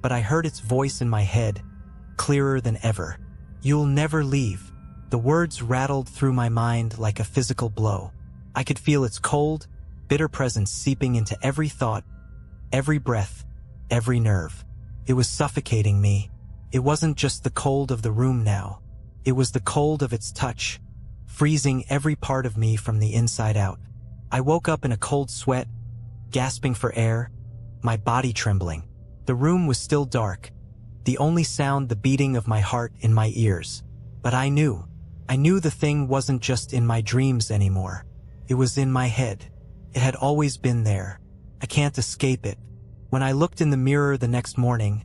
but I heard its voice in my head, clearer than ever. "You'll never leave." The words rattled through my mind like a physical blow. I could feel its cold, bitter presence seeping into every thought, every breath, every nerve. It was suffocating me. It wasn't just the cold of the room now. It was the cold of its touch, freezing every part of me from the inside out. I woke up in a cold sweat, gasping for air, my body trembling. The room was still dark, the only sound the beating of my heart in my ears. But I knew the thing wasn't just in my dreams anymore. It was in my head. It had always been there. I can't escape it. When I looked in the mirror the next morning,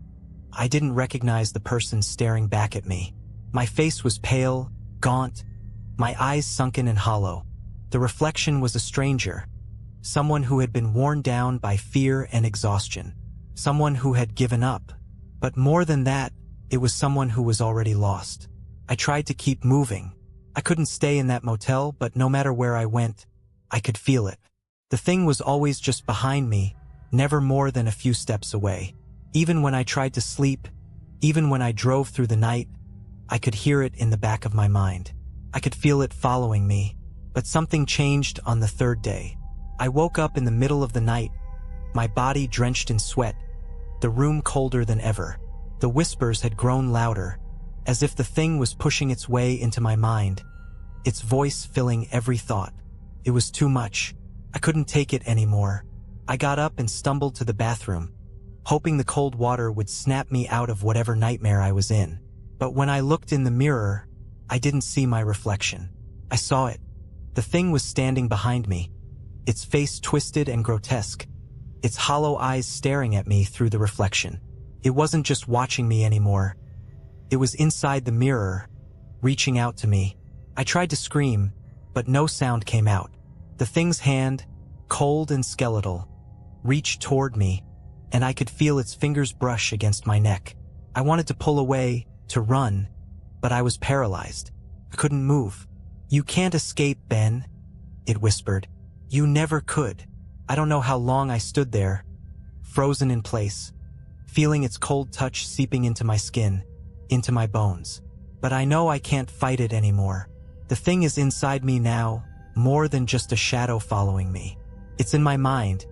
I didn't recognize the person staring back at me. My face was pale, gaunt, my eyes sunken and hollow. The reflection was a stranger, someone who had been worn down by fear and exhaustion, someone who had given up. But more than that, it was someone who was already lost. I tried to keep moving. I couldn't stay in that motel, but no matter where I went, I could feel it. The thing was always just behind me, never more than a few steps away. Even when I tried to sleep, even when I drove through the night, I could hear it in the back of my mind. I could feel it following me. But something changed on the third day. I woke up in the middle of the night, my body drenched in sweat, the room colder than ever. The whispers had grown louder, as if the thing was pushing its way into my mind, its voice filling every thought. It was too much. I couldn't take it anymore. I got up and stumbled to the bathroom, hoping the cold water would snap me out of whatever nightmare I was in. But when I looked in the mirror, I didn't see my reflection. I saw it. The thing was standing behind me, its face twisted and grotesque, its hollow eyes staring at me through the reflection. It wasn't just watching me anymore. It was inside the mirror, reaching out to me. I tried to scream, but no sound came out. The thing's hand, cold and skeletal, reached toward me, and I could feel its fingers brush against my neck. I wanted to pull away, to run, but I was paralyzed. I couldn't move. "You can't escape, Ben," it whispered. "You never could." I don't know how long I stood there, frozen in place, feeling its cold touch seeping into my skin, into my bones. But I know I can't fight it anymore. The thing is inside me now, more than just a shadow following me. It's in my mind,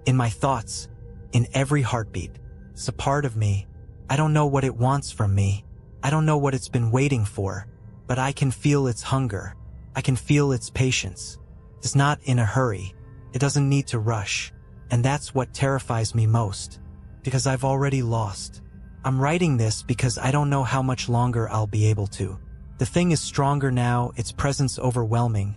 in my thoughts, in every heartbeat. It's a part of me. I don't know what it wants from me. I don't know what it's been waiting for, but I can feel its hunger. I can feel its patience. It's not in a hurry. It doesn't need to rush. And that's what terrifies me most, because I've already lost. I'm writing this because I don't know how much longer I'll be able to. The thing is stronger now, its presence overwhelming,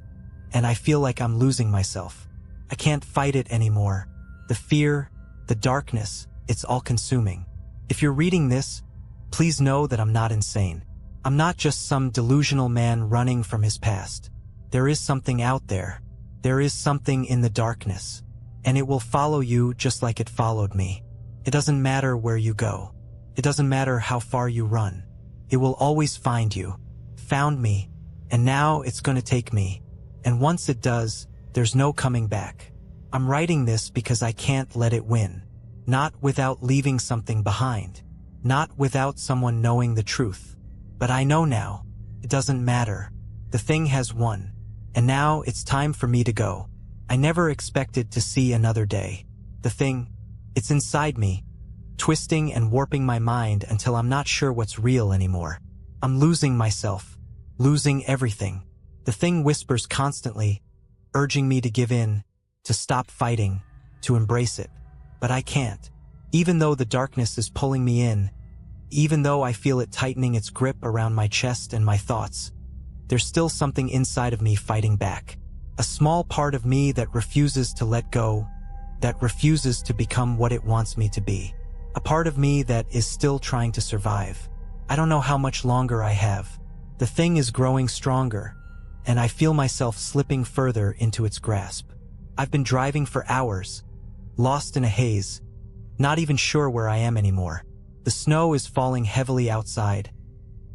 and I feel like I'm losing myself. I can't fight it anymore. The fear, the darkness, it's all consuming. If you're reading this, please know that I'm not insane. I'm not just some delusional man running from his past. There is something out there. There is something in the darkness, and it will follow you just like it followed me. It doesn't matter where you go. It doesn't matter how far you run. It will always find you. Found me, and now it's going to take me. And once it does, there's no coming back. I'm writing this because I can't let it win. Not without leaving something behind. Not without someone knowing the truth. But I know now. It doesn't matter. The thing has won. And now it's time for me to go. I never expected to see another day. The thing, it's inside me, twisting and warping my mind until I'm not sure what's real anymore. I'm losing myself, losing everything. The thing whispers constantly, urging me to give in, to stop fighting, to embrace it. But I can't. Even though the darkness is pulling me in, even though I feel it tightening its grip around my chest and my thoughts, there's still something inside of me fighting back. A small part of me that refuses to let go, that refuses to become what it wants me to be. A part of me that is still trying to survive. I don't know how much longer I have. The thing is growing stronger, and I feel myself slipping further into its grasp. I've been driving for hours, lost in a haze, not even sure where I am anymore. The snow is falling heavily outside,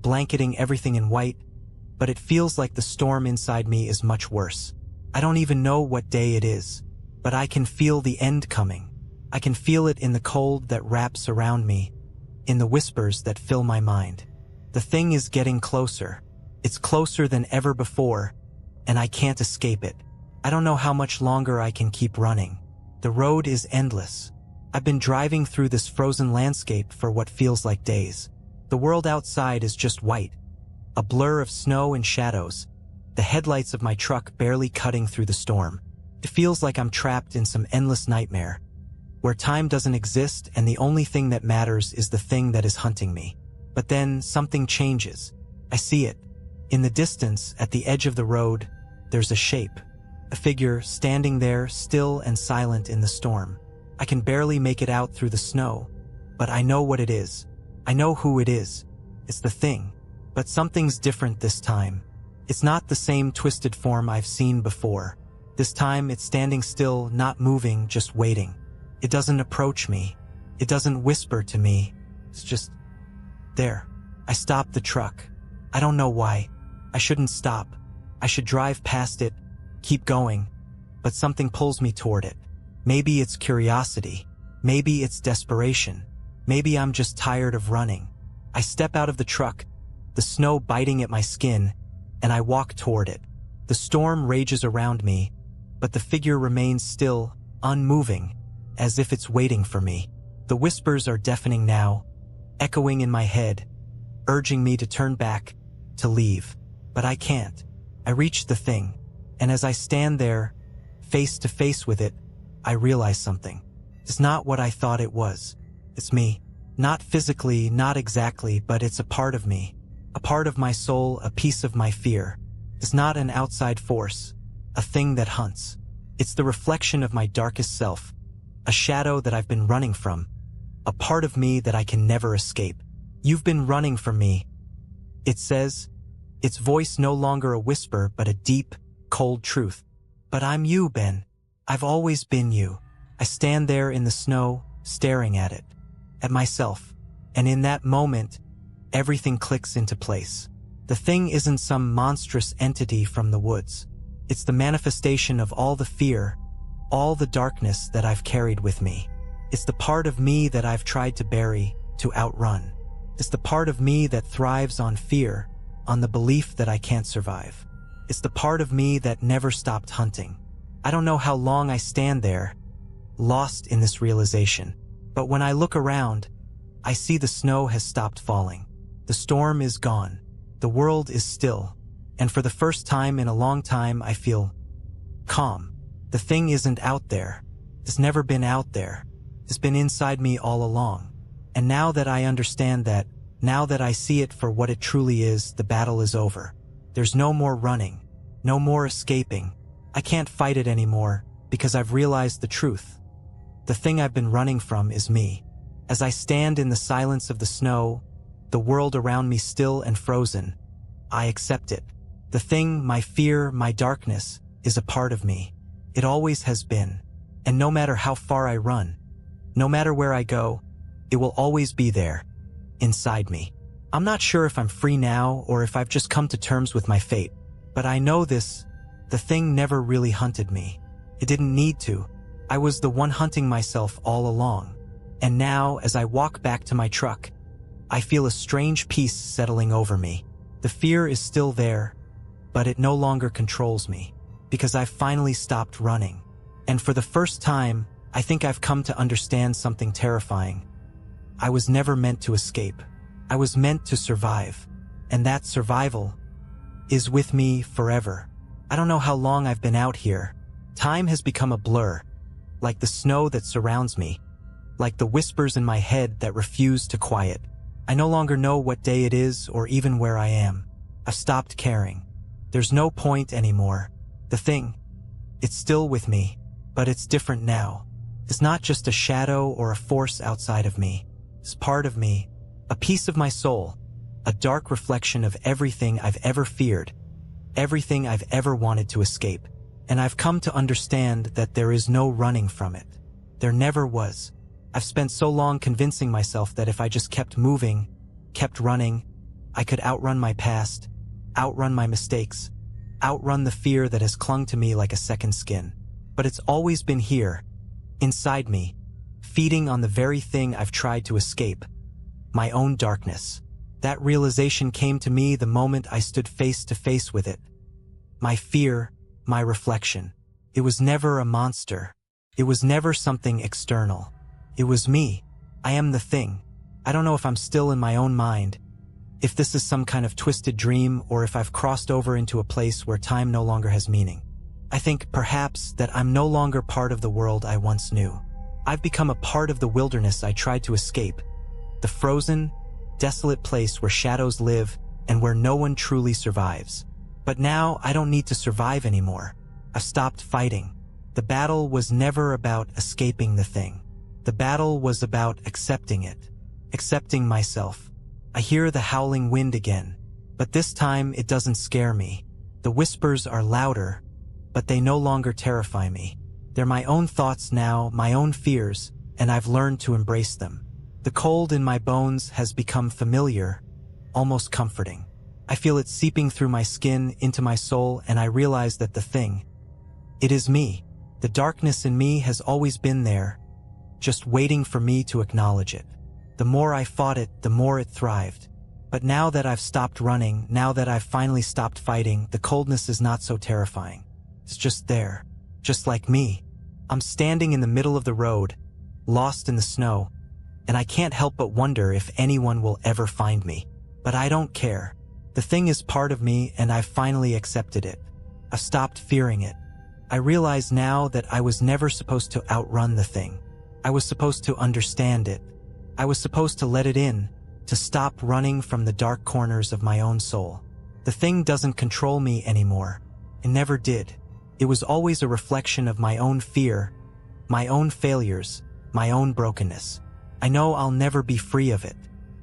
blanketing everything in white, but it feels like the storm inside me is much worse. I don't even know what day it is, but I can feel the end coming. I can feel it in the cold that wraps around me, in the whispers that fill my mind. The thing is getting closer. It's closer than ever before, and I can't escape it. I don't know how much longer I can keep running. The road is endless. I've been driving through this frozen landscape for what feels like days. The world outside is just white, a blur of snow and shadows, the headlights of my truck barely cutting through the storm. It feels like I'm trapped in some endless nightmare, where time doesn't exist and the only thing that matters is the thing that is hunting me. But then something changes. I see it. In the distance, at the edge of the road, there's a shape, a figure standing there still and silent in the storm. I can barely make it out through the snow, but I know what it is. I know who it is. It's the thing. But something's different this time. It's not the same twisted form I've seen before. This time it's standing still, not moving, just waiting. It doesn't approach me. It doesn't whisper to me. It's just there. I stop the truck. I don't know why. I shouldn't stop. I should drive past it, keep going, but something pulls me toward it. Maybe it's curiosity. Maybe it's desperation. Maybe I'm just tired of running. I step out of the truck, the snow biting at my skin, and I walk toward it. The storm rages around me, but the figure remains still, unmoving, as if it's waiting for me. The whispers are deafening now, echoing in my head, urging me to turn back, to leave. But I can't. I reach the thing, and as I stand there, face to face with it, I realize something. It's not what I thought it was. It's me. Not physically, not exactly, but it's a part of me. A part of my soul, a piece of my fear. It's not an outside force, a thing that hunts. It's the reflection of my darkest self, a shadow that I've been running from, a part of me that I can never escape. You've been running from me, it says, its voice no longer a whisper but a deep, cold truth. But I'm you, Ben. I've always been you. I stand there in the snow, staring at it, at myself, and in that moment, everything clicks into place. The thing isn't some monstrous entity from the woods. It's the manifestation of all the fear, all the darkness that I've carried with me. It's the part of me that I've tried to bury, to outrun. It's the part of me that thrives on fear, on the belief that I can't survive. It's the part of me that never stopped hunting. I don't know how long I stand there, lost in this realization. But when I look around, I see the snow has stopped falling. The storm is gone. The world is still. And for the first time in a long time, I feel calm. The thing isn't out there. It's never been out there. It's been inside me all along. And now that I understand that, now that I see it for what it truly is, the battle is over. There's no more running, no more escaping. I can't fight it anymore because I've realized the truth. The thing I've been running from is me. As I stand in the silence of the snow, the world around me still and frozen, I accept it. The thing, my fear, my darkness, is a part of me. It always has been. And no matter how far I run, no matter where I go, it will always be there, inside me. I'm not sure if I'm free now or if I've just come to terms with my fate, but I know this, the thing never really hunted me. It didn't need to. I was the one hunting myself all along. And now, as I walk back to my truck, I feel a strange peace settling over me. The fear is still there, but it no longer controls me, because I've finally stopped running. And for the first time, I think I've come to understand something terrifying. I was never meant to escape. I was meant to survive. And that survival is with me forever. I don't know how long I've been out here. Time has become a blur, like the snow that surrounds me, like the whispers in my head that refuse to quiet. I no longer know what day it is or even where I am. I've stopped caring. There's no point anymore. The thing, it's still with me, but it's different now. It's not just a shadow or a force outside of me. It's part of me, a piece of my soul, a dark reflection of everything I've ever feared, everything I've ever wanted to escape. And I've come to understand that there is no running from it. There never was. I've spent so long convincing myself that if I just kept moving, kept running, I could outrun my past, outrun my mistakes, outrun the fear that has clung to me like a second skin. But it's always been here, inside me, feeding on the very thing I've tried to escape, my own darkness. That realization came to me the moment I stood face to face with it. My fear, my reflection. It was never a monster. It was never something external. It was me. I am the thing. I don't know if I'm still in my own mind, if this is some kind of twisted dream, or if I've crossed over into a place where time no longer has meaning. I think, perhaps, that I'm no longer part of the world I once knew. I've become a part of the wilderness I tried to escape, the frozen, desolate place where shadows live and where no one truly survives. But now I don't need to survive anymore. I've stopped fighting. The battle was never about escaping the thing. The battle was about accepting it, accepting myself. I hear the howling wind again, but this time it doesn't scare me. The whispers are louder, but they no longer terrify me. They're my own thoughts now, my own fears, and I've learned to embrace them. The cold in my bones has become familiar, almost comforting. I feel it seeping through my skin into my soul, and I realize that it is me. The darkness in me has always been there, just waiting for me to acknowledge it. The more I fought it, the more it thrived. But now that I've stopped running, now that I've finally stopped fighting, the coldness is not so terrifying. It's just there, just like me. I'm standing in the middle of the road, lost in the snow, and I can't help but wonder if anyone will ever find me. But I don't care. The thing is part of me, and I've finally accepted it. I've stopped fearing it. I realize now that I was never supposed to outrun the thing. I was supposed to understand it. I was supposed to let it in, to stop running from the dark corners of my own soul. The thing doesn't control me anymore. It never did. It was always a reflection of my own fear, my own failures, my own brokenness. I know I'll never be free of it.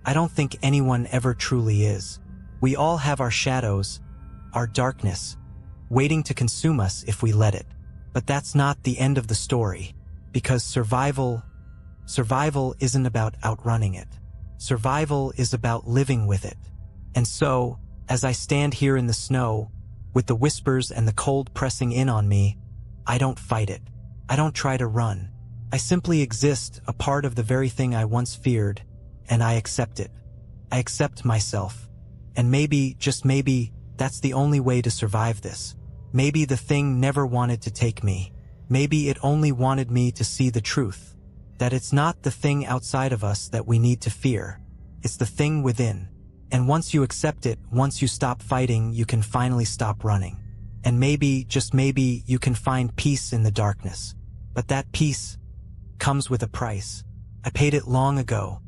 I don't think anyone ever truly is. We all have our shadows, our darkness, waiting to consume us if we let it. But that's not the end of the story, because survival isn't about outrunning it. Survival is about living with it. And so, as I stand here in the snow, with the whispers and the cold pressing in on me, I don't fight it. I don't try to run. I simply exist, a part of the very thing I once feared, and I accept it. I accept myself. And maybe, just maybe, that's the only way to survive this. Maybe the thing never wanted to take me. Maybe it only wanted me to see the truth. That it's not the thing outside of us that we need to fear. It's the thing within. And once you accept it, once you stop fighting, you can finally stop running. And maybe, just maybe, you can find peace in the darkness. But that peace comes with a price. I paid it long ago.